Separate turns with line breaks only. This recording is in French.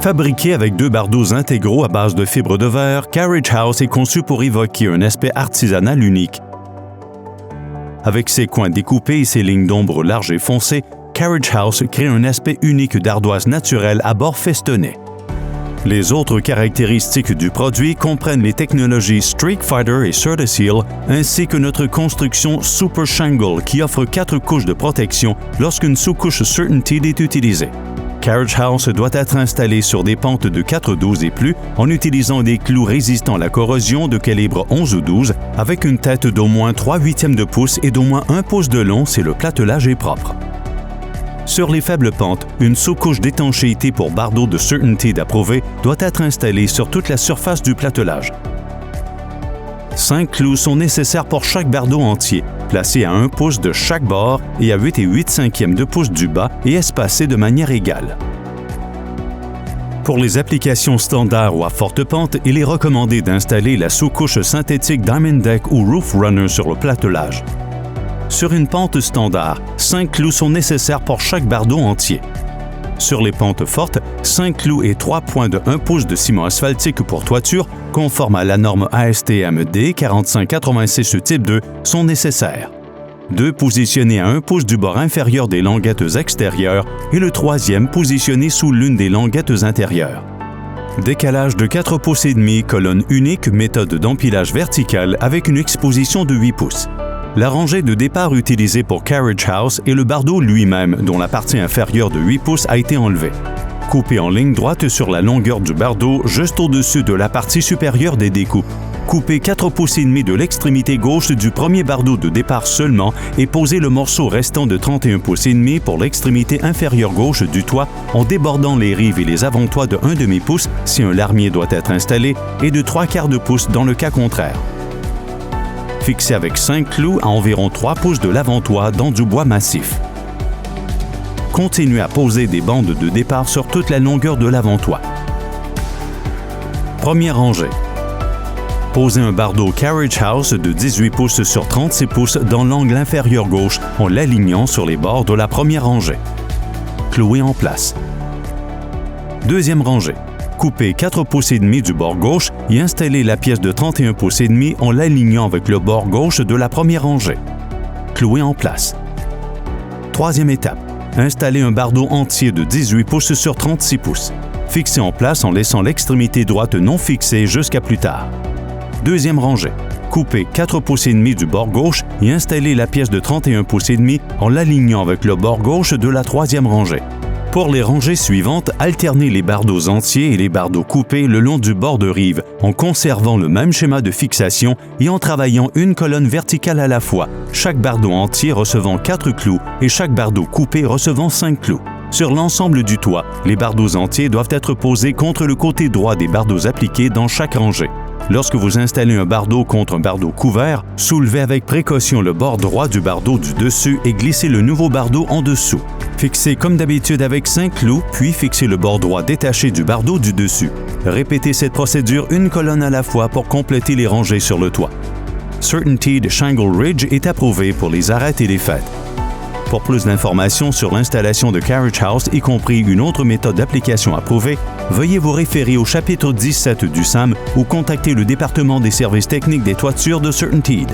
Fabriqué avec 2 bardeaux intégraux à base de fibres de verre, Carriage House est conçu pour évoquer un aspect artisanal unique. Avec ses coins découpés et ses lignes d'ombre larges et foncées, Carriage House crée un aspect unique d'ardoise naturelle à bord festonné. Les autres caractéristiques du produit comprennent les technologies Streak Fighter et CertaSeal, ainsi que notre construction Super Shingle qui offre 4 couches de protection lorsqu'une sous-couche CertainTeed est utilisée. Carriage House doit être installé sur des pentes de 4,12 et plus en utilisant des clous résistants à la corrosion de calibre 11 ou 12 avec une tête d'au moins 3/8 de pouce et d'au moins 1 pouce de long si le platelage est propre. Sur les faibles pentes, une sous-couche d'étanchéité pour bardeaux de CertainTeed approuvée doit être installée sur toute la surface du platelage. 5 clous sont nécessaires pour chaque bardeau entier, placés à 1 pouce de chaque bord et à 8 8/5 de pouce du bas et espacés de manière égale. Pour les applications standards ou à forte pente, il est recommandé d'installer la sous-couche synthétique Diamond Deck ou Roof Runner sur le platelage. Sur une pente standard, 5 clous sont nécessaires pour chaque bardeau entier. Sur les pentes fortes, 5 clous et 3 points de 1 pouce de ciment asphaltique pour toiture, conforme à la norme ASTM D4586 type 2, sont nécessaires. 2 positionnés à 1 pouce du bord inférieur des languettes extérieures et le 3e positionné sous l'une des languettes intérieures. Décalage de 4 pouces et demi, colonne unique, méthode d'empilage vertical avec une exposition de 8 pouces. La rangée de départ utilisée pour Carriage House est le bardeau lui-même, dont la partie inférieure de 8 pouces a été enlevée. Coupé en ligne droite sur la longueur du bardeau, juste au-dessus de la partie supérieure des découpes. Coupez 4 pouces et demi de l'extrémité gauche du premier bardeau de départ seulement et posez le morceau restant de 31 pouces et demi pour l'extrémité inférieure gauche du toit en débordant les rives et les avant-toits de 1/2 pouce si un larmier doit être installé et de 3/4 de pouce dans le cas contraire. Fixé avec 5 clous à environ 3 pouces de l'avant-toit dans du bois massif. Continuez à poser des bandes de départ sur toute la longueur de l'avant-toit. Première rangée. Posez un bardeau Carriage House de 18 pouces sur 36 pouces dans l'angle inférieur gauche en l'alignant sur les bords de la première rangée. Clouez en place. Deuxième rangée. Coupez 4 pouces et demi du bord gauche et installez la pièce de 31 pouces et demi en l'alignant avec le bord gauche de la première rangée. Clouez en place. Troisième étape. Installez un bardeau entier de 18 pouces sur 36 pouces. Fixez en place en laissant l'extrémité droite non fixée jusqu'à plus tard. Deuxième rangée. Coupez 4 pouces et demi du bord gauche et installez la pièce de 31 pouces et demi en l'alignant avec le bord gauche de la troisième rangée. Pour les rangées suivantes, alternez les bardeaux entiers et les bardeaux coupés le long du bord de rive en conservant le même schéma de fixation et en travaillant une colonne verticale à la fois, chaque bardeau entier recevant 4 clous et chaque bardeau coupé recevant 5 clous. Sur l'ensemble du toit, les bardeaux entiers doivent être posés contre le côté droit des bardeaux appliqués dans chaque rangée. Lorsque vous installez un bardeau contre un bardeau couvert, soulevez avec précaution le bord droit du bardeau du dessus et glissez le nouveau bardeau en dessous. Fixez comme d'habitude avec 5 clous, puis fixez le bord droit détaché du bardeau du dessus. Répétez cette procédure une colonne à la fois pour compléter les rangées sur le toit. CertainTeed Shingle Ridge est approuvé pour les arêtes et les fêtes. Pour plus d'informations sur l'installation de Carriage House, y compris une autre méthode d'application approuvée, veuillez vous référer au chapitre 17 du SAM ou contacter le département des services techniques des toitures de CertainTeed.